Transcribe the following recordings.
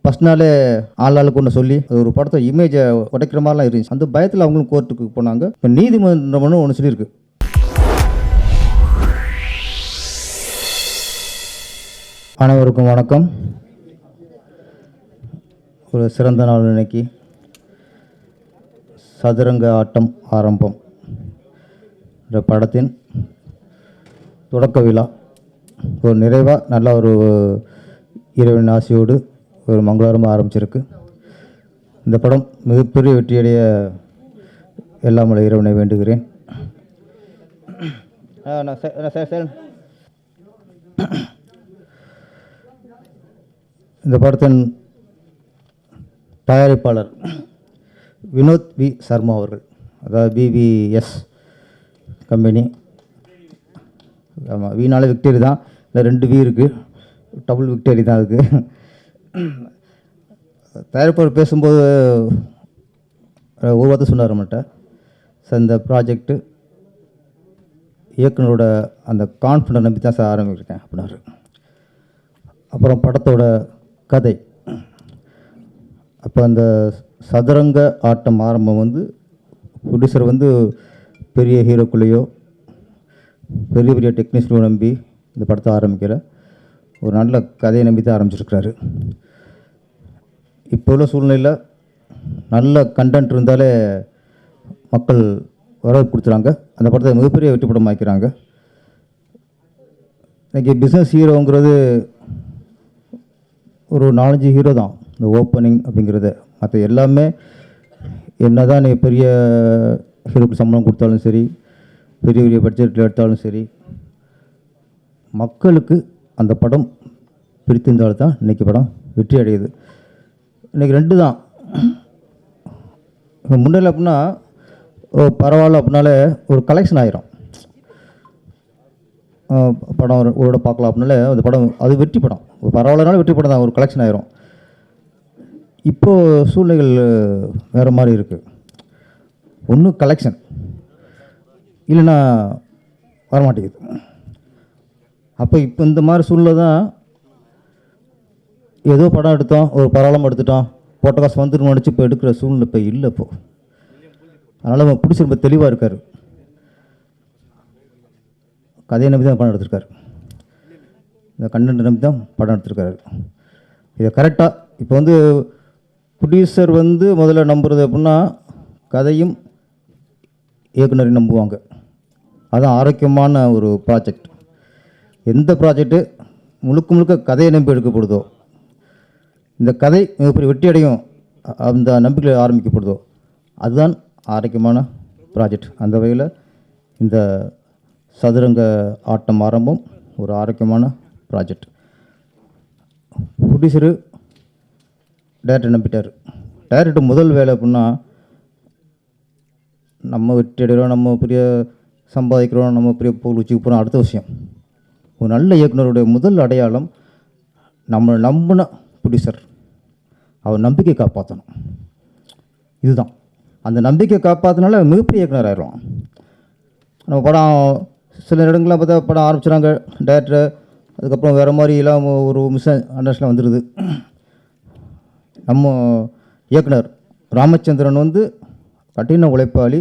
First நாளே ஆளுக்கு ஒன்று சொல்லி ஒரு படத்தை இமேஜை உடைக்கிற மாதிரிலாம் இருந்துச்சு. அந்த பயத்தில் அவங்களும் கோர்ட்டுக்கு போனாங்க. இப்போ நீதிமன்றம்னு ஒன்று சொல்லியிருக்கு. அனைவருக்கும் வணக்கம். ஒரு சிறந்த நாள் இன்னைக்கு. சதுரங்க ஆட்டம் ஆரம்பம் இந்த படத்தின் தொடக்க விழா ஒரு நிறைவாக நல்ல ஒரு இறைவன் ஆசையோடு ஒரு மங்களகரமாக ஆரம்பிச்சிருக்கு. இந்த படம் மிகப்பெரிய வெற்றியடைய எல்லாம் உள்ள இறைவனை வேண்டுகிறேன். இந்த படத்தின் தயாரிப்பாளர் வினோத் வி சர்மா அவர்கள், அதாவது பிவிஎஸ் கம்பெனி. ஆமாம், வீணாலே விக்டரி தான், இல்லை 2 வி இருக்குது, டபுள் விக்டரி தான் இருக்குது. தயாரிப்பாளர் பேசும்போது ஒரு வார்த்தை சொன்னார் நம்மகிட்ட, சார் இந்த ப்ராஜெக்டு இயக்குனரோட அந்த கான்ஃபிடன்ட் நம்பி தான் சார் ஆரம்பிச்சிருக்கேன் அப்படின்னாரு. அப்புறம் படத்தோட கதை, அப்போ அந்த சதுரங்க ஆட்டம் ஆரம்பம் வந்து ப்ரொடியூசர் வந்து பெரிய ஹீரோக்குள்ளேயோ பெரிய பெரிய டெக்னீஷியனோ நம்பி இந்த படத்தை ஆரம்பிக்கல, ஒரு நல்ல கதையை நம்பி தான் ஆரம்பிச்சிருக்கிறாரு. இப்போ உள்ள சூழ்நிலையில் நல்ல கண்டென்ட் இருந்தாலே மக்கள் வரவேற்பு கொடுத்துறாங்க. அந்த படத்தை மிகப்பெரிய வெற்றி படம் ஆக்கிறாங்க. இன்றைக்கி பிஸ்னஸ் ஹீரோங்கிறது ஒரு 4-5 ஹீரோ தான் இந்த ஓப்பனிங் அப்படிங்கிறது. மற்ற எல்லாமே என்ன தான் நீ பெரிய ஹீரோக்கு சம்பளம் கொடுத்தாலும் சரி, பெரிய பெரிய பட்ஜெட்டில் எடுத்தாலும் சரி, மக்களுக்கு அந்த படம் பிடித்திருந்தால்தான் தான் இன்றைக்கி படம் வெற்றி அடையுது. இன்றைக்கி 2 தான். முன்னில் அப்படின்னா பரவாயில்ல அப்படின்னாலே ஒரு கலெக்ஷன் ஆயிரும். படம் ஒரு பார்க்கலாம் அப்படின்னாலே அந்த படம் அது வெற்றி படம், பரவாயில்லனாலும் வெற்றி படம் தான், ஒரு கலெக்ஷன் ஆயிரும். இப்போது சூழ்நிலைகள் வேறு மாதிரி இருக்குது. ஒன்று கலெக்ஷன், இல்லைன்னா வரமாட்டேங்குது. அப்போ இப்போ இந்த மாதிரி சூழ்நிலை தான், ஏதோ படம் எடுத்தோம், ஒரு பரவாயில்லாமல் எடுத்துட்டோம், போட்ட காசு வந்துடும் நினச்சி இப்போ எடுக்கிற சூழ்நிலை இப்போ இல்லை. இப்போது அதனால் நம்ம பிடிச்சி ரொம்ப தெளிவாக இருக்கார். கதையை நம்பி தான் படம் எடுத்திருக்காரு, இந்த கண்டென்ட் நம்பி தான் படம் எடுத்திருக்காரு. இதை கரெக்டாக இப்போ வந்து ப்ரொடியூசர் வந்து முதல்ல நம்புறது அப்படின்னா கதையும் இயக்குனரையும் நம்புவாங்க. அதுதான் ஆரோக்கியமான ஒரு ப்ராஜெக்ட். எந்த ப்ராஜெக்டு முழுக்க முழுக்க கதையை நம்பி எடுக்கப்படுதோ, இந்த கதை மிகப்பெரிய வெற்றி அடையும் அந்த நம்பிக்கையில் ஆரம்பிக்கப்படுதோ, அதுதான் ஆரோக்கியமான ப்ராஜெக்ட். அந்த வகையில் இந்த சதுரங்க ஆட்டம் ஆரம்பம் ஒரு ஆரோக்கியமான ப்ராஜெக்ட். ப்ரொடியூசரு டைரக்டர் நம்பிட்டார். டைரக்டர் முதல் வேலை அப்படின்னா நம்ம வெற்றி அடைகிறோம், நம்ம பெரிய சம்பாதிக்கிறோம், நம்ம பெரிய பொருள் வச்சுக்க போகிறோம், அடுத்த விஷயம். ஒரு நல்ல இயக்குனருடைய முதல் அடையாளம் நம்மளை நம்பின ப்ரொடியூசர், அவர் நம்பிக்கை காப்பாற்றணும். இதுதான் அந்த நம்பிக்கை காப்பாற்றினால மிகப்பெரிய இயக்குனர் ஆயிடுவான். நம்ம படம் சில இடங்களில் பார்த்தா படம் ஆரம்பிச்சுறாங்க டைரக்டர், அதுக்கப்புறம் வேறு மாதிரி எல்லாம் ஒரு மிஸ் அண்டர்ஸ்டாண்டிங் வந்துடுது. நம்ம இயக்குனர் ராமச்சந்திரன் வந்து கடின உழைப்பாளி,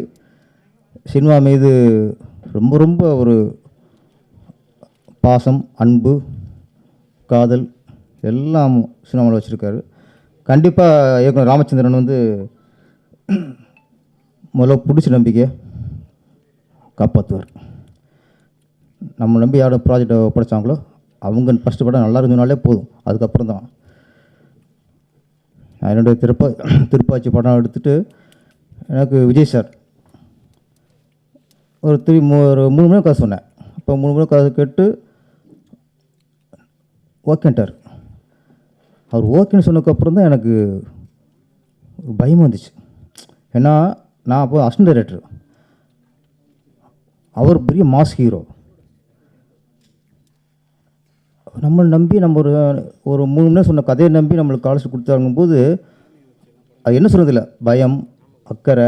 சினிமா மீது ரொம்ப ரொம்ப ஒரு பாசம், அன்பு, காதல் எல்லாம் சினிமாவில் வச்சுருக்காரு. கண்டிப்பாக இயக்குனர் ராமச்சந்திரன் வந்து முதல்ல பிடிச்ச நம்பிக்கையை காப்பாற்றுவார். நம்ம நம்பி யாரும் ப்ராஜெக்டை ஒப்படைச்சாங்களோ அவங்க ஃபஸ்ட்டு படம் நல்லா இருந்ததுனாலே போதும். அதுக்கப்புறம் தான் நான் என்னுடைய திருப்பாச்சி படம் எடுத்துகிட்டு எனக்கு விஜய் சார் ஒரு 3 மணி நேரம் கதை சொன்னேன். இப்போ 3 மணி நேரம் கதை கேட்டு ஓகேன்ட்டார். அவர் ஓகேன்னு சொன்னதுக்கப்புறம் தான் எனக்கு பயம் வந்துச்சு. ஏன்னா நான் அப்போ அசிஸ்டன்ட் டைரக்டர், அவர் பெரிய மாஸ் ஹீரோ. நம்மளை நம்பி நம்ம ஒரு 3 மணி நேரம் சொன்ன கதையை நம்பி நம்மளுக்கு காலேஜ் கொடுத்தாங்கும்போது அது என்ன சொல்கிறதில்ல, பயம், அக்கறை,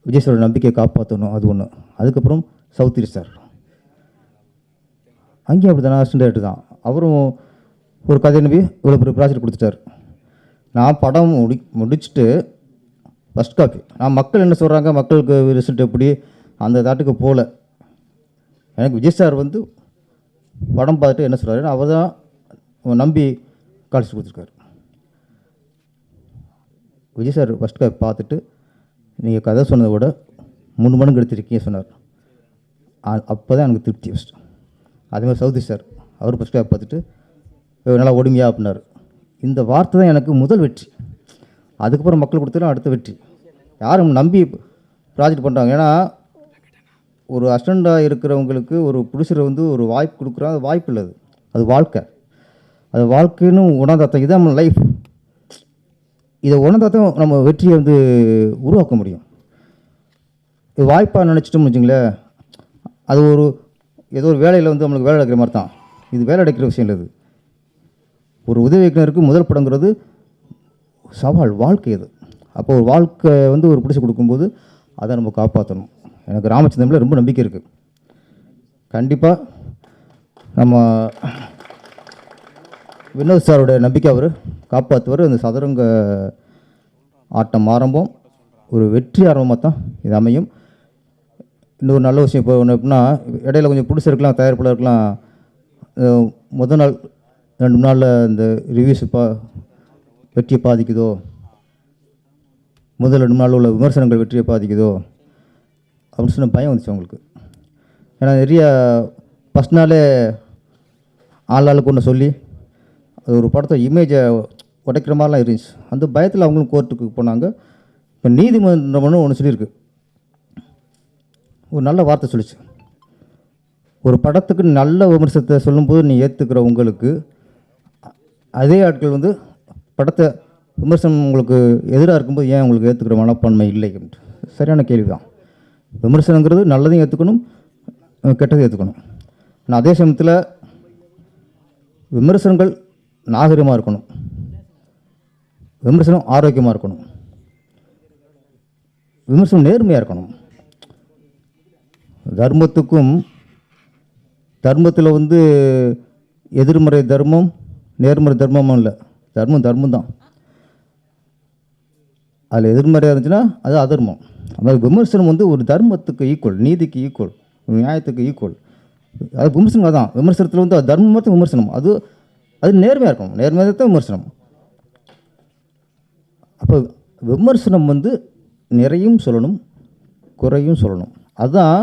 விஜய் சாரோட நம்பிக்கையை காப்பாற்றணும், அது ஒன்று. அதுக்கப்புறம் சௌத்ரி சார் அங்கேயும் அப்படி தானே, அசிஸ்டன்ட் டைரக்டர் தான். அவரும் ஒரு கதை நம்பி இவ்வளோ பெரிய ப்ராஜெக்ட் கொடுத்துட்டார். நான் படம் முடிச்சுட்டு ஃபஸ்ட் காப்பி நான் மக்கள் என்ன சொல்கிறாங்க, மக்களுக்கு ரிசல்ட் எப்படி, அந்த தாட்டுக்கு போகல. எனக்கு விஜய் சார் வந்து படம் பார்த்துட்டு என்ன சொல்கிறாரு, அவர் தான் நம்பி கால்ஸ் கொடுத்துருக்காரு. விஜய் சார் ஃபஸ்ட் காப்பி பார்த்துட்டு நீங்கள் கதை சொன்னதை விட 3 மடங்கு எடுத்துருக்கீங்க சொன்னார். அப்போ தான் எனக்கு திருப்தி ஃபஸ்ட்டு. அதேமாதிரி சௌதி சார் அவர் ஃபஸ்ட் காப்பி பார்த்துட்டு நல்லா ஒடுமையா அப்படின்னாரு. இந்த வார்த்தை தான் எனக்கு முதல் வெற்றி. அதுக்கப்புறம் மக்கள் கொடுத்தா அடுத்த வெற்றி. யாரும் நம்பி ப்ராஜெக்ட் பண்ணுறாங்க. ஏன்னா ஒரு அசிஸ்டண்ட்டாக இருக்கிறவங்களுக்கு ஒரு ப்ரொடியூசரை வந்து ஒரு வாய்ப்பு கொடுக்குறாங்க. அது வாய்ப்பு இல்லை, அது வாழ்க்கை. அது வாழ்க்கைன்னு உணர்ந்தாத்தான் இதான் நம்ம லைஃப். இதை உணர்ந்தாத்தான் நம்ம வெற்றியை வந்து உருவாக்க முடியும். இது வாய்ப்பாக நினச்சிட்டோம்னு வச்சுங்களேன், அது ஒரு ஏதோ ஒரு வேலையில் வந்து நம்மளுக்கு வேலை கிடைக்கிற மாதிரி தான். இது வேலை கிடைக்கிற விஷயம் இல்லை. இது ஒரு உதவி இயக்குனருக்கு முதல் படங்கிறது சவால், வாழ்க்கை இது. அப்போ ஒரு வாழ்க்கை வந்து ஒரு பிடிச்சி கொடுக்கும்போது அதை நம்ம காப்பாற்றணும். எனக்கு ராமச்சந்திரனில் ரொம்ப நம்பிக்கை இருக்குது. கண்டிப்பாக நம்ம வினோத் சாரோட நம்பிக்கை அவர் காப்பாற்றுவார். அந்த சதுரங்க ஆட்டம் ஆரம்பம் ஒரு வெற்றி ஆரம்பமாக தான் இது அமையும். இன்னொரு நல்ல விஷயம் இப்போ ஒன்று எப்படின்னா, இடையில கொஞ்சம் ப்ரொடியூசருக்கெலாம் தயாரிப்பாளருக்கெலாம் முதல் நாள் 2 நாளில் இந்த ரிவ்யூஸ் வெற்றியை பாதிக்குதோ, முதல் 2 நாள் உள்ள விமர்சனங்கள் வெற்றியை பாதிக்குதோ அப்படின்னு சொன்ன பயம் வந்துச்சு அவங்களுக்கு. ஏன்னா நிறைய ஃபஸ்ட் நாளே ஆளாளுக்கு ஒன்று சொல்லி அது ஒரு படத்தை இமேஜை உடைக்கிற மாதிரிலாம் இருந்துச்சு. அந்த பயத்தில் அவங்களும் கோர்ட்டுக்கு போனாங்க. இப்போ நீதிமன்றம்னு ஒன்று சொல்லியிருக்கு. ஒரு நல்ல வார்த்தை சொல்லிச்சு, ஒரு படத்துக்கு நல்ல விமர்சனத்தை சொல்லும்போது நீ ஏற்றுக்கிற உங்களுக்கு அதே ஆட்கள் வந்து படத்தை விமர்சனம் உங்களுக்கு எதிராக இருக்கும்போது ஏன் உங்களுக்கு ஏற்றுக்கிற மனப்பான்மை இல்லை? சரியான கேள்வி தான். விமர்சனங்கிறது நல்லதையும் ஏற்றுக்கணும், கெட்டதையும் ஏற்றுக்கணும். ஆனால் அதே சமயத்தில் விமர்சனங்கள் நாகரிகமாக இருக்கணும், விமர்சனம் ஆரோக்கியமாக இருக்கணும், விமர்சனம் நேர்மையாக இருக்கணும். தர்மத்துக்கும் தர்மத்தில் வந்து எதிர்மறை தர்மம் நேர்மறை தர்மமும் இல்லை. தர்மம் தான். அதில் எதிர்மறையாக இருந்துச்சுன்னா அது அதர்மம். அது விமர்சனம் வந்து ஒரு தர்மத்துக்கு ஈக்குவல், நீதிக்கு ஈக்குவல், நியாயத்துக்கு ஈக்குவல். அது விமர்சனம் தான். விமர்சனத்தில் வந்து தர்மத்தை விமர்சனம் அது நேர்மையாக இருக்கணும், நேர்மையாக தான் விமர்சனம். அப்போ விமர்சனம் வந்து நிறையும் சொல்லணும், குறையும் சொல்லணும். அதுதான்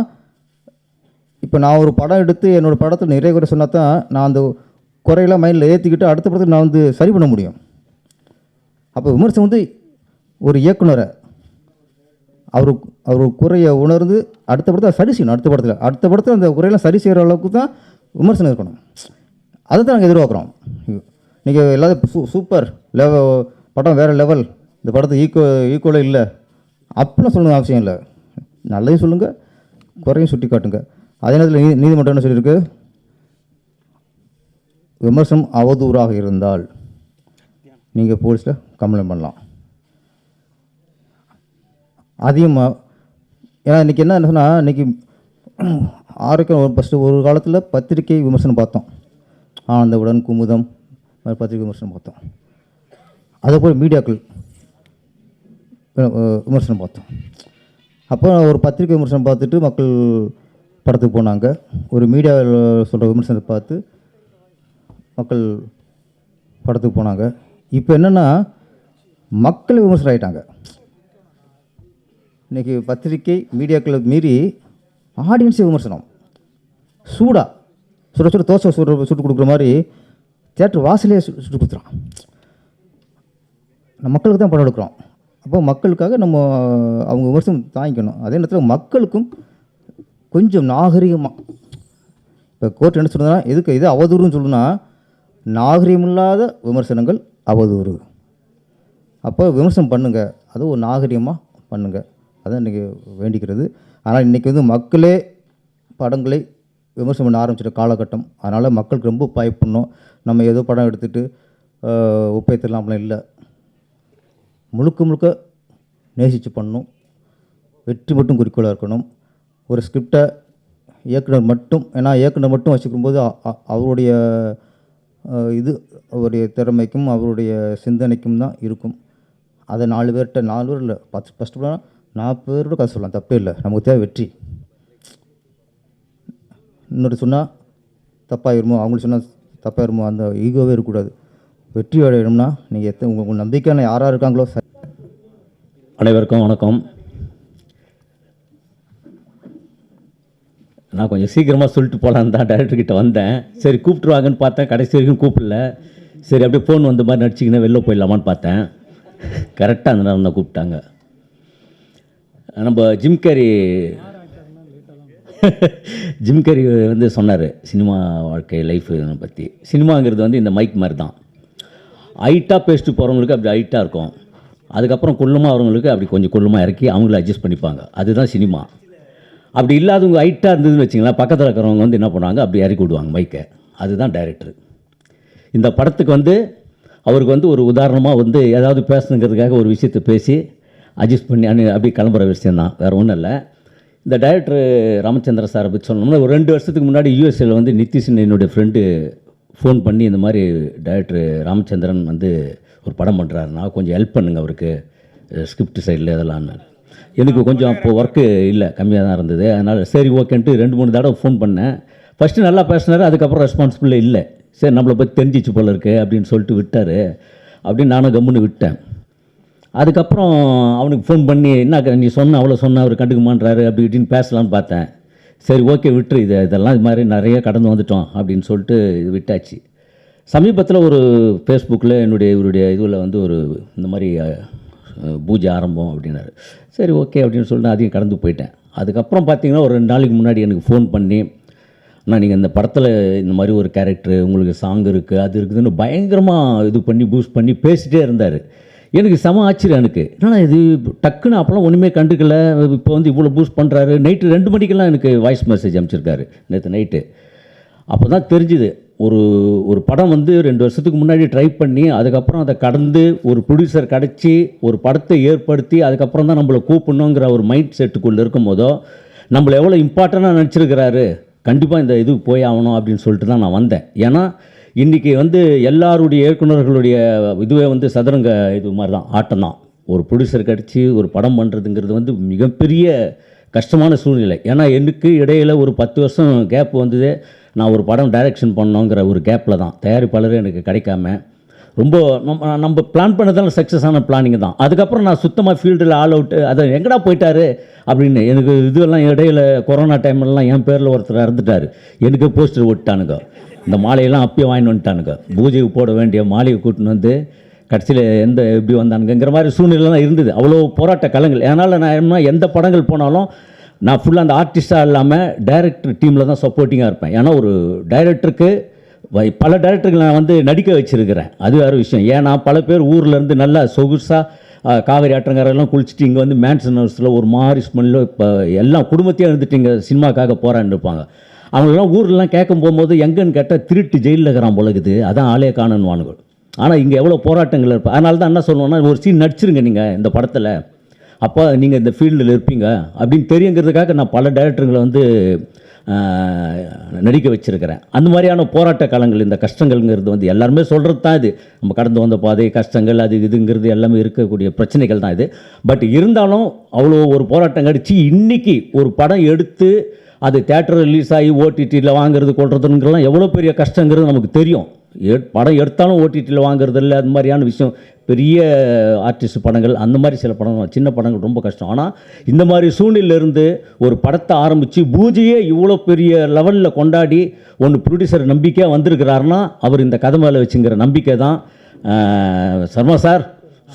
இப்போ நான் ஒரு படம் எடுத்து என்னோடய படத்தை நிறைய குறை சொன்னால் தான் நான் அந்த குறையெல்லாம் மைண்டில் ஏற்றிக்கிட்டு அடுத்த படத்துக்கு நான் வந்து சரி பண்ண முடியும். அப்போ விமர்சனம் வந்து ஒரு இயக்குனரை அவர் குறையை உணர்ந்து அடுத்த படத்தை சரி செய்யணும். அடுத்த படத்தில் அந்த குறையெல்லாம் சரி செய்கிற அளவுக்கு தான் விமர்சனம் இருக்கணும். அதை தான் நாங்கள் எதிர்பார்க்குறோம். நீங்கள் எல்லாத்தையும் சூப்பர் படம் வேறு லெவல், இந்த படத்தை ஈக்குவலாக இல்லை அப்படிலாம் சொல்லணும் அவசியம் இல்லை. நல்லதையும் சொல்லுங்கள், குறையும் சுட்டி காட்டுங்க. அதே நேரத்தில் நீதிமன்றம் என்ன சொல்லியிருக்கு, விமர்சனம் அவதூறாக இருந்தால் நீங்கள் போலீஸில் கம்ப்ளைண்ட் பண்ணலாம். அதிகமாக ஏன்னா இன்றைக்கி என்ன சொன்னால், இன்றைக்கி ஆரோக்கியம் ஃபஸ்ட்டு ஒரு காலத்தில் பத்திரிகை விமர்சனம் பார்த்தோம், ஆனந்தவுடன் குமுதம் பத்திரிகை விமர்சனம் பார்த்தோம். அதேபோல் மீடியாக்கள் விமர்சனம் பார்த்தோம். அப்போ ஒரு பத்திரிகை விமர்சனம் பார்த்துட்டு மக்கள் படத்துக்கு போனாங்க. ஒரு மீடியாவில் சொல்கிற விமர்சனத்தை பார்த்து மக்கள் படத்துக்கு போனாங்க. இப்போ என்னென்னா மக்கள் விமர்சனம் ஆகிட்டாங்க. இன்றைக்கி பத்திரிகை மீடியாக்களை மீறி ஆடியன்ஸே விமர்சனம். சுட தோசை சுட்டு கொடுக்குற மாதிரி தியேட்டர் வாசலே சுட்டு கொடுத்துறான். நம்ம மக்களுக்கு தான் படம் எடுக்கிறோம். அப்போ மக்களுக்காக நம்ம அவங்க விமர்சனம் தாங்கிக்கணும். அதே நேரத்தில் மக்களுக்கும் கொஞ்சம் நாகரிகமாக, இப்போ கோர்ட் என்ன சொல்லுதுன்னா, எதுக்கு இது அவதூறுன்னு சொல்லுன்னா, நாகரிகமில்லாத விமர்சனங்கள் அவதூறு. அப்போ விமர்சனம் பண்ணுங்கள், அது ஒரு நாகரிகமாக பண்ணுங்கள். அதான் இன்றைக்கி வேண்டிக்கிறது. ஆனால் இன்றைக்கி வந்து மக்களே படங்களை விமர்சனம் பண்ண ஆரம்பிச்சிட்ட காலகட்டம். அதனால் மக்களுக்கு ரொம்ப பயப்படணும். நம்ம ஏதோ படம் எடுத்துகிட்டு ஒப்பேத்தலாம்லாம் இல்லை. முழுக்க நேசித்து பண்ணணும். வெற்றி மட்டும் குறிக்கோளாக இருக்கணும். ஒரு ஸ்கிரிப்டை இயக்குனர் மட்டும், ஏன்னா இயக்குனர் மட்டும் வச்சுக்கும்போது அவருடைய இது அவருடைய திறமைக்கும் அவருடைய சிந்தனைக்கும் தான் இருக்கும். அதை 4 பேர்கிட்ட 4 பேர் இல்லை, ஃபஸ்ட்டு படம் 40 பேரோட கதை சொல்லலாம், தப்பே இல்லை. நமக்கு தேவை வெற்றி. இன்னொரு சொன்னால் தப்பாயிருமோ, அவங்களுக்கு சொன்னால் தப்பாயிருமோ, அந்த ஈகோவே இருக்கக்கூடாது. வெற்றி அடையணும்னா நீங்கள் உங்களுக்கு நம்பிக்கையான யாராக இருக்காங்களோ. அனைவருக்கும் வணக்கம். நான் கொஞ்சம் சீக்கிரமாக சொல்லிட்டு போகலான்னு தான் டைரக்டர்கிட்ட வந்தேன். சரி கூப்பிட்டுருவாங்கன்னு பார்த்தேன், கடைசி வரைக்கும் கூப்பிடல. சரி அப்படியே ஃபோன் வந்த மாதிரி நடிச்சிங்கன்னா வெளில போயிடலாமான்னு பார்த்தேன். கரெக்டாக அந்த நேரம் தான் கூப்பிட்டாங்க. நம்ம ஜிம் கேரி வந்து சொன்னார் சினிமா வாழ்க்கை லைஃப் பற்றி. சினிமாங்கிறது வந்து இந்த மைக் மாதிரி தான். ஹைட்டாக பேசிட்டு போகிறவங்களுக்கு அப்படி ஹைட்டாக இருக்கும், அதுக்கப்புறம் குள்ளமாக வரவங்களுக்கு அப்படி கொஞ்சம் குள்ளமாக இறக்கி அவங்கள அட்ஜஸ்ட் பண்ணிப்பாங்க. அதுதான் சினிமா. அப்படி இல்லாதவங்க ஹைட்டாக இருந்ததுன்னு வச்சிங்களேன், பக்கத்தில் இருக்கிறவங்க வந்து என்ன பண்ணுவாங்க, அப்படி இறக்கி விடுவாங்க மைக்கை. அதுதான் டைரக்டர். இந்த படத்துக்கு வந்து அவருக்கு வந்து ஒரு உதாரணமாக வந்து ஏதாவது பேசணுங்கிறதுக்காக ஒரு விஷயத்தை பேசி அட்ஜஸ்ட் பண்ணி அப்படி கிளம்புற விஷயந்தான், வேறு ஒன்றும் இல்லை. இந்த டைரக்டர் ராமச்சந்திர சாரை பற்றி சொல்லணும்னா, ஒரு 2 வருஷத்துக்கு முன்னாடி யூஎஸ்ஏல வந்து நிதிஷன் என்னுடைய ஃப்ரெண்டு ஃபோன் பண்ணி இந்த மாதிரி டைரக்டர் ராமச்சந்திரன் வந்து ஒரு படம் பண்ணுறாருன்னா கொஞ்சம் ஹெல்ப் பண்ணுங்க அவருக்கு, ஸ்கிரிப்ட் சைடில் இதெல்லாம். எனக்கு கொஞ்சம் அப்போது ஒர்க்கு இல்லை, கம்மியாக தான் இருந்தது. அதனால் சரி ஓகேன்ட்டு 2-3 தடவை ஃபோன் பண்ணேன். ஃபஸ்ட்டு நல்லா பேசினார், அதுக்கப்புறம் ரெஸ்பான்சிபிளே இல்லை. சரி நம்மளை பற்றி தெரிஞ்சிச்சு போல இருக்கு அப்படின்னு சொல்லிட்டு விட்டார். அப்படின்னு நானும் கம்முன்னு விட்டேன். அதுக்கப்புறம் அவனுக்கு ஃபோன் பண்ணி என்ன நீ சொன்ன அவ்வளோ சொன்ன அவர் கண்டுக்குமான்றாரு அப்படி இப்படின்னு பேசலான்னு பார்த்தேன். சரி ஓகே விட்டுரு, இதெல்லாம் இது மாதிரி நிறைய கடந்து வந்துட்டோம் அப்படின்னு சொல்லிட்டு இது விட்டாச்சு. சமீபத்தில் ஒரு ஃபேஸ்புக்கில் இவருடைய இதில் வந்து ஒரு இந்த மாதிரி பூஜை ஆரம்பம் அப்படின்னாரு. சரி ஓகே அப்படின்னு சொல்லிட்டு அதையும் கடந்து போயிட்டேன். அதுக்கப்புறம் பார்த்தீங்கன்னா ஒரு 2 நாளைக்கு முன்னாடி எனக்கு ஃபோன் பண்ணி, நான் நீங்கள் இந்த படத்தில் இந்த மாதிரி ஒரு கேரக்டரு, உங்களுக்கு சாங் இருக்குது அது இருக்குதுன்னு பயங்கரமாக இது பண்ணி பூஸ்ட் பண்ணி பேசிகிட்டே இருந்தார். எனக்கு செம ஆச்சரியம். எனக்கு என்னன்னா இது டக்குன்னு அப்போலாம் ஒன்றுமே கண்டுக்கல, இப்போ வந்து இவ்வளோ பூஸ்ட் பண்ணுறாரு. நைட்டு 2 மணிக்கெல்லாம் எனக்கு வாய்ஸ் மெசேஜ் அனுப்பிச்சிருக்காரு நேற்று நைட்டு. அப்போ தான் தெரிஞ்சுது ஒரு படம் வந்து 2 வருஷத்துக்கு முன்னாடி ட்ரை பண்ணி அதுக்கப்புறம் அதை கடந்து ஒரு ப்ரொடியூசர் கிடச்சி ஒரு படத்தை ஏற்படுத்தி அதுக்கப்புறம் தான் நம்மளை கூப்பிடணுங்கிற ஒரு மைண்ட் செட்டுக்குள்ளே இருக்கும் போதோ நம்மளை எவ்வளோ இம்பார்ட்டண்ட்டாக நினச்சிருக்கிறாரு. கண்டிப்பாக இந்த இது போய் ஆகணும் அப்படின்னு சொல்லிட்டு தான் நான் வந்தேன். ஏன்னா இன்றைக்கி வந்து எல்லாருடைய இயக்குநர்களுடைய இதுவே வந்து சதுரங்க இது மாதிரி தான், ஆட்டம் தான். ஒரு ப்ரொடியூசர் கிடச்சி ஒரு படம் பண்ணுறதுங்கிறது வந்து மிகப்பெரிய கஷ்டமான சூழ்நிலை. ஏன்னா எனக்கு இடையில் ஒரு 10 வருஷம் கேப் வந்தது. நான் ஒரு படம் டைரக்ஷன் பண்ணோங்கிற ஒரு கேப்பில் தான் தயாரிப்பாளரே எனக்கு கிடைக்காம ரொம்ப நம்ம பிளான் பண்ணதால் சக்ஸஸான பிளானிங் தான். அதுக்கப்புறம் நான் சுத்தமாக ஃபீல்டில் ஆல் அவுட்டு, அதை எங்கடா போயிட்டாரு அப்படின்னு எனக்கு இதுவெல்லாம் இடையில் கொரோனா டைம்லலாம் என் பேரில் ஒருத்தர் இறந்துட்டார். எனக்கு போஸ்டர் ஓட்டானுங்க, இந்த மாலையெல்லாம் அப்பயே வாங்கிட்டு வந்துட்டானுங்க. பூஜைக்கு போட வேண்டிய மாலையை கூட்டின்னு வந்து கடைசியில் எப்படி வந்தானுங்கிற மாதிரி சூழ்நிலைலாம் இருந்தது. அவ்வளோ போராட்ட களங்கள். அதனால் நான் எந்த படங்கள் போனாலும் நான் ஃபுல்லாக அந்த ஆர்டிஸ்டாக இல்லாமல் டைரக்டர் டீமில் தான் சப்போர்ட்டிங்காக இருப்பேன். ஏன்னா ஒரு டைரக்டருக்கு பல டைரக்டர்கள் நான் வந்து நடிக்க வச்சுருக்கிறேன், அது வேறு விஷயம். ஏன்னா பல பேர் ஊர்லேருந்து நல்லா சொகுசாக காவேரி ஆற்றங்கரெல்லாம் குளிச்சுட்டு இங்கே வந்து மேன்சன் ஹவுஸில் ஒரு மாதிரி ஸ்மெல்லோ இப்போ எல்லாம் குடும்பத்தையும் இருந்துட்டு இங்கே சினிமாக்காக போகிறான்னு இருப்பாங்க. அவங்களெல்லாம் ஊர்லலாம் கேட்கும் போகும்போது எங்கன்னு கேட்டால் திருட்டு ஜெயிலில் இருக்கிறான் போலகுது, அதான் ஆளே காணணுவானுங்க. ஆனால் இங்கே எவ்வளோ போராட்டங்கள் இருப்பேன். அதனால தான் என்ன சொல்லுவோன்னா, ஒரு சீன் நடிச்சிருங்க நீங்கள் இந்த படத்தில், அப்போ நீங்கள் இந்த ஃபீல்டில் இருப்பீங்க அப்படின்னு தெரியுங்கிறதுக்காக நான் பல டைரக்டருங்களை வந்து நடிக்க வச்சுருக்கிறேன். அந்த மாதிரியான போராட்ட காலங்கள், இந்த கஷ்டங்கள்ங்கிறது வந்து எல்லாருமே சொல்கிறது தான். இது நம்ம கடந்து வந்த பாதை கஷ்டங்கள் அது இதுங்கிறது எல்லாமே இருக்கக்கூடிய பிரச்சனைகள் தான் இது. பட் இருந்தாலும் அவ்வளோ ஒரு போராட்டம் கடிச்சு இன்றைக்கி ஒரு படம் எடுத்து அது தேட்டர் ரிலீஸ் ஆகி ஓடிடியில் வாங்குறது கொள்றதுங்கிறலாம் எவ்வளோ பெரிய கஷ்டங்கிறது நமக்கு தெரியும். படம் எடுத்தாலும் ஓடிடியில் வாங்குறது இல்லை, அது மாதிரியான விஷயம். பெரிய ஆர்டிஸ்ட் படங்கள் அந்த மாதிரி சில படங்கள், சின்ன படங்கள் ரொம்ப கஷ்டம். ஆனால் இந்த மாதிரி சூழ்நிலையிலேருந்து ஒரு படத்தை ஆரம்பித்து பூஜையே இவ்வளோ பெரிய லெவலில் கொண்டாடி ஒன்று ப்ரொடியூசர் நம்பிக்கையாக வந்திருக்கிறாருன்னா அவர் இந்த கதை மேலே வச்சுங்கிற நம்பிக்கை தான். சர்மா சார்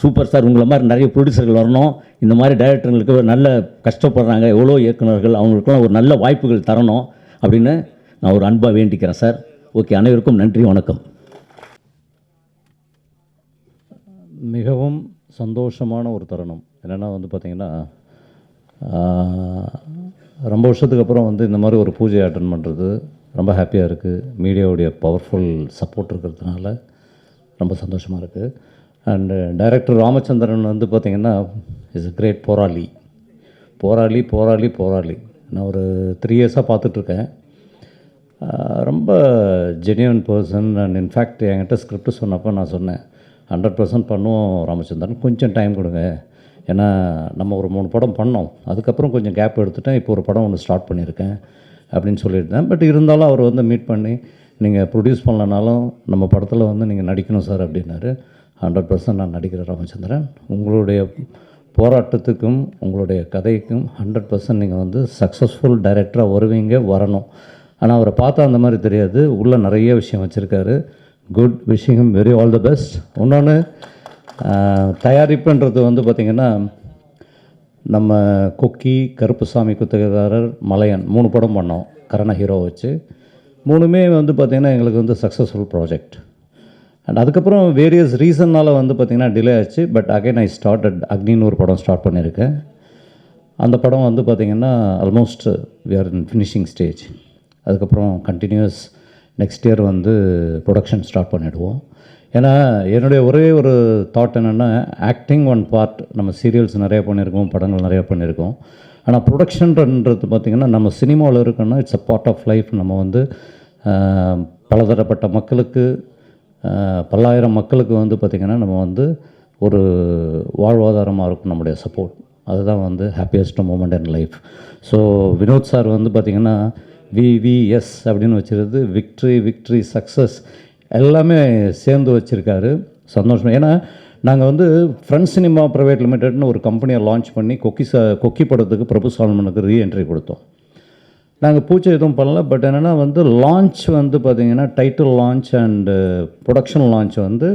சூப்பர் சார், உங்களை மாதிரி நிறைய ப்ரொடியூசர்கள் வரணும். இந்த மாதிரி டைரக்டர்களுக்கு நல்ல கஷ்டப்படுறாங்க எவ்வளோ இயக்குநர்கள், அவங்களுக்குலாம் ஒரு நல்ல வாய்ப்புகள் தரணும் அப்படின்னு நான் ஒரு அன்பாக வேண்டிக்கிறேன் சார். ஓகே, அனைவருக்கும் நன்றி, வணக்கம். மிகவும் சந்தோஷமான ஒரு தருணம் என்னென்னா வந்து பார்த்திங்கன்னா, ரொம்ப வருஷத்துக்கு அப்புறம் வந்து இந்த மாதிரி ஒரு பூஜை அட்டன் பண்ணுறது ரொம்ப ஹாப்பியாக இருக்குது. மீடியாவுடைய பவர்ஃபுல் சப்போர்ட் இருக்கிறதுனால ரொம்ப சந்தோஷமாக இருக்குது. அண்டு டைரக்டர் ராமச்சந்திரன் வந்து பார்த்திங்கன்னா இஸ் a கிரேட் போராளி. நான் ஒரு 3 இயர்ஸாக பார்த்துட்ருக்கேன். ரொம்ப ஜென்யூன் பர்சன். அண்ட் இன்ஃபேக்ட் என்கிட்ட ஸ்கிரிப்ட் சொன்னப்போ நான் சொன்னேன் 100% பண்ணுவோம் ராமச்சந்திரன், கொஞ்சம் டைம் கொடுங்க. ஏன்னா நம்ம ஒரு 3 படம் பண்ணோம், அதுக்கப்புறம் கொஞ்சம் கேப் எடுத்துட்டேன், இப்போ ஒரு படம் ஒன்று ஸ்டார்ட் பண்ணியிருக்கேன் அப்படின்னு சொல்லியிருந்தேன். பட் இருந்தாலும் அவர் வந்து மீட் பண்ணி நீங்கள் ப்ரொடியூஸ் பண்ணலனாலும் நம்ம படத்தில் வந்து நீங்கள் நடிக்கணும் சார் அப்படின்னாரு. 100% நான் நடிக்கிறேன் ராமச்சந்திரன். உங்களுடைய போராட்டத்துக்கும் உங்களுடைய கதைக்கும் 100% நீங்கள் வந்து சக்ஸஸ்ஃபுல் டைரக்டராக வருவீங்க, வரணும். ஆனால் அவரை பார்த்தா அந்த மாதிரி தெரியாது, உள்ளே நிறைய விஷயம் வச்சுருக்காரு. Good, wishing him very all the best. இன்னொன்று, தயாரிப்புன்றது வந்து பார்த்திங்கன்னா நம்ம கொக்கி, கருப்புசாமி குத்தகைதாரர், மலையன் 3 படம் பண்ணோம் கரண ஹீரோ வச்சு. 3மே வந்து பார்த்திங்கன்னா எங்களுக்கு வந்து சக்ஸஸ்ஃபுல் ப்ராஜெக்ட். அண்ட் அதுக்கப்புறம் வேரியஸ் ரீசன்னால் வந்து பார்த்திங்கன்னா டிலே ஆச்சு. பட் அகைன் ஐ ஸ்டார்டட் அக்னின்னு ஒரு படம் ஸ்டார்ட் பண்ணியிருக்கேன். அந்த படம் வந்து பார்த்திங்கன்னா almost we are in finishing stage. அதுக்கப்புறம் கண்டினியூஸ் நெக்ஸ்ட் இயர் வந்து ப்ரொடக்ஷன் ஸ்டார்ட் பண்ணிவிடுவோம். ஏன்னா என்னுடைய ஒரே ஒரு தாட் என்னென்னா, ஆக்டிங் ஒன் பார்ட், நம்ம சீரியல்ஸ் நிறையா பண்ணியிருக்கோம், படங்கள் நிறையா பண்ணியிருக்கோம். ஆனால் ப்ரொடக்ஷன்ன்றது பார்த்திங்கன்னா நம்ம சினிமாவில் இருக்கோன்னா it's a part of life. நம்ம வந்து பலதரப்பட்ட மக்களுக்கு, பல்லாயிரம் மக்களுக்கு வந்து பார்த்திங்கன்னா நம்ம வந்து ஒரு வாழ்வாதாரமாக இருக்கும் நம்முடைய சப்போர்ட். அதுதான் வந்து happiest moment in life. So Vinod sir வந்து பார்த்திங்கன்னா VVS அப்படின்னு வச்சுருது, விக்ட்ரி, சக்ஸஸ் எல்லாமே சேர்ந்து வச்சுருக்காரு. சந்தோஷம். ஏன்னா நாங்கள் வந்து ஃப்ரெண்ட்ஸ் சினிமா ப்ரைவேட் லிமிடெட்னு ஒரு கம்பெனியை லான்ச் பண்ணி கொக்கி படத்துக்கு பிரபு சால்மனுக்கு ரீஎன்ட்ரி கொடுத்தோம். நாங்கள் பூச்சை எதுவும் பண்ணல. பட் என்னென்னா வந்து லான்ச் வந்து பார்த்திங்கன்னா title launch and production launch வந்து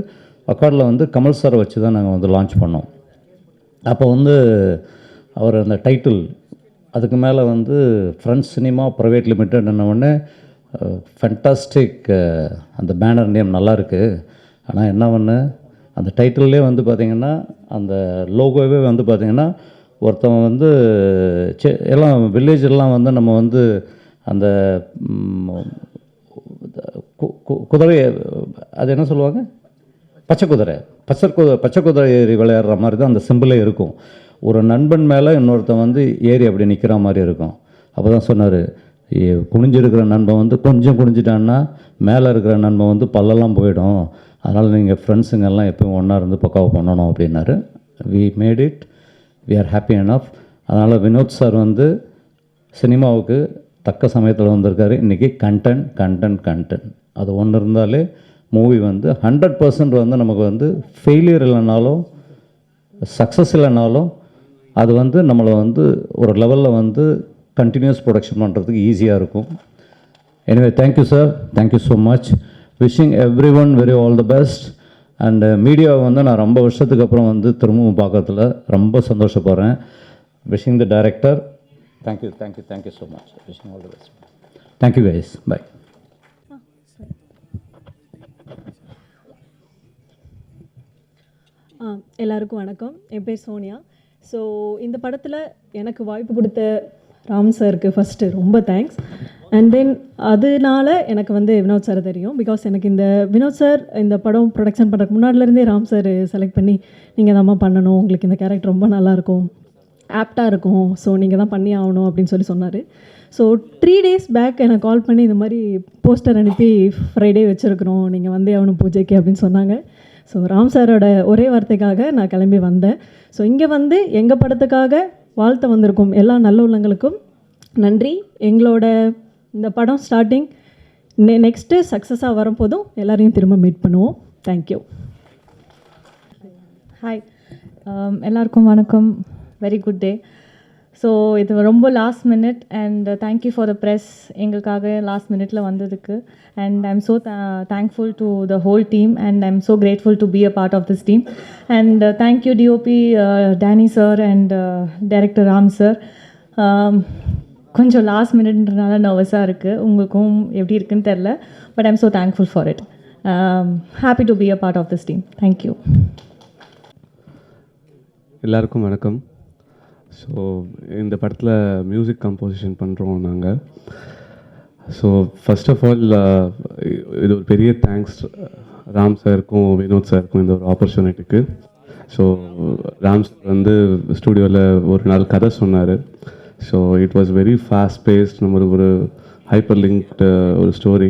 அக்கார்டில் வந்து கமல் சாரை வச்சு தான் நாங்கள் வந்து லான்ச் பண்ணோம். அப்போ வந்து அவர் அந்த டைட்டில் அதுக்கு மேலே வந்து ஃப்ரெண்ட்ஸ் சினிமா ப்ரைவேட் லிமிடெட் என்னொன்னே ஃபேண்டாஸ்டிக், அந்த பேனர் நேம் நல்லாயிருக்கு. ஆனால் என்ன ஒன்று, அந்த டைட்டில்லே வந்து பார்த்திங்கன்னா அந்த லோகோவே வந்து பார்த்திங்கன்னா ஒருத்தவங்க வந்து எல்லாம் வில்லேஜெல்லாம் வந்து நம்ம வந்து அந்த குதிரை, அது என்ன சொல்லுவாங்க, பச்சை குதிரை ஏறி விளையாடுற மாதிரி தான் அந்த சிம்பிளே இருக்கும். ஒரு நண்பன் மேலே இன்னொருத்தன் வந்து ஏறி அப்படி நிற்கிற மாதிரி இருக்கும். அப்போ தான் சொன்னார், குனிஞ்சிருக்கிற நண்பன் வந்து கொஞ்சம் குனிஞ்சிட்டான்னா மேலே இருக்கிற நண்பன் வந்து பல்லெல்லாம் போயிடும், அதனால் நீங்கள் ஃப்ரெண்ட்ஸுங்கெல்லாம் எப்பயும் ஒன்றா இருந்து பக்காவை பண்ணணும் அப்படின்னாரு. We made it, we are happy enough. அதனால் வினோத் சார் வந்து சினிமாவுக்கு தக்க சமயத்தில் வந்திருக்காரு. இன்றைக்கி கண்டென்ட் அது ஒன்று இருந்தாலே மூவி வந்து 100% வந்து நமக்கு வந்து ஃபெயிலியர் இல்லைனாலும் சக்ஸஸ் இல்லைனாலும் அது வந்து நம்மளை வந்து ஒரு லெவலில் வந்து கண்டினியூஸ் ப்ரொடக்ஷன் பண்ணுறதுக்கு ஈஸியாக இருக்கும். Anyway thank you sir, thank you so much. Wishing every one very all the best. And மீடியாவை வந்து நான் ரொம்ப வருஷத்துக்கு அப்புறம் வந்து திரும்பவும் பார்க்கறதுல ரொம்ப சந்தோஷப்படுறேன். Wishing the director thank you so much. Wishing all the best. Thank you guys, bye. எல்லாருக்கும் வணக்கம். என் பேர் சோனியா. ஸோ இந்த படத்தில் எனக்கு வாய்ப்பு கொடுத்த ராம் சாருக்கு ஃபஸ்ட்டு ரொம்ப தேங்க்ஸ். அண்ட் தென் அதனால எனக்கு வந்து வினோத் சார் தெரியும். பிகாஸ் எனக்கு இந்த வினோத் சார் இந்த படம் ப்ரொடக்ஷன் பண்ணுறதுக்கு முன்னாடிலேருந்தே ராம் சார் செலக்ட் பண்ணி நீங்கள் தான் பண்ணணும், உங்களுக்கு இந்த கேரக்டர் ரொம்ப நல்லாயிருக்கும், ஆப்டாக இருக்கும், ஸோ நீங்கள் தான் பண்ணி ஆகணும் அப்படின்னு சொன்னார். ஸோ 3 days பேக் எனக்கு கால் பண்ணி இந்த மாதிரி போஸ்டர் அனுப்பி ஃப்ரைடே வச்சுருக்குறோம், நீங்கள் வந்தே ஆகணும் பூஜைக்கு அப்படின்னு சொன்னாங்க. ஸோ ராம் சாரோட ஒரே வார்த்தைக்காக நான் கிளம்பி வந்தேன். ஸோ இங்கே வந்து எங்கள் படத்துக்காக வாழ்த்த வந்திருக்கும் எல்லா நல்ல உள்ளங்களுக்கும் நன்றி. எங்களோட இந்த படம் ஸ்டார்டிங் நெக்ஸ்ட்டு சக்ஸஸாக வரும்போதும் எல்லாரையும் திரும்ப மீட் பண்ணுவோம். தேங்க்யூ. ஹாய், எல்லாருக்கும் வணக்கம். Very good day. ஸோ இது ரொம்ப last minute and thank you for the press எங்களுக்காக லாஸ்ட் மினிட்ல வந்ததுக்கு. And I am so thankful to the whole team and I am so grateful to be a part of this team. And thank you DOP Danny sir and director Ram sir. கொஞ்சம் last மினிட்ன்றனால நர்வஸாக இருக்குது, உங்களுக்கும் எப்படி இருக்குன்னு தெரில. But I am so thankful for it. Happy to be a part of this team. Thank you. எல்லாருக்கும் வணக்கம். ஸோ இந்த படத்தில் மியூசிக் கம்போசிஷன் பண்ணுறோம் நாங்கள். ஸோ ஃபர்ஸ்ட் ஆஃப் ஆல் இது ஒரு பெரிய தேங்க்ஸ் ராம் சாருக்கும் வினோத் சாருக்கும் இந்த ஒரு ஆப்பர்ச்சுனிட்டிக்கு. ஸோ ராம் சார் வந்து ஸ்டூடியோவில் ஒரு நாள் கதை சொன்னார். So it was very fast paced. நம்ம ஒரு ஹைப்பர் லிங்க்டு ஒரு ஸ்டோரி.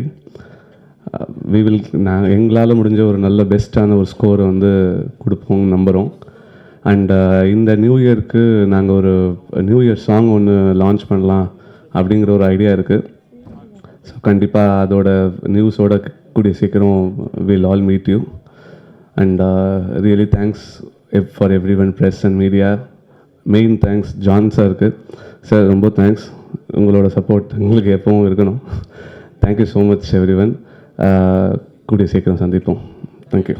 எங்களால் முடிஞ்ச ஒரு நல்ல பெஸ்ட்டான ஒரு ஸ்கோரை வந்து கொடுப்போம்னு நம்புகிறோம். அண்ட் இந்த நியூ இயருக்கு நாங்கள் ஒரு நியூ இயர் சாங் ஒன்று லான்ச் பண்ணலாம் அப்படிங்கிற ஒரு ஐடியா இருக்குது. ஸோ கண்டிப்பாக அதோட நியூஸோட கூடிய சீக்கிரம் will all meet you. And really thanks for every one, press and media. Main thanks John சாருக்கு. சார் ரொம்ப தேங்க்ஸ், உங்களோட சப்போர்ட் எங்களுக்கு எப்பவும் இருக்கணும். Thank you so much every one. கூடிய சீக்கிரம் சந்திப்போம். தேங்க்யூ.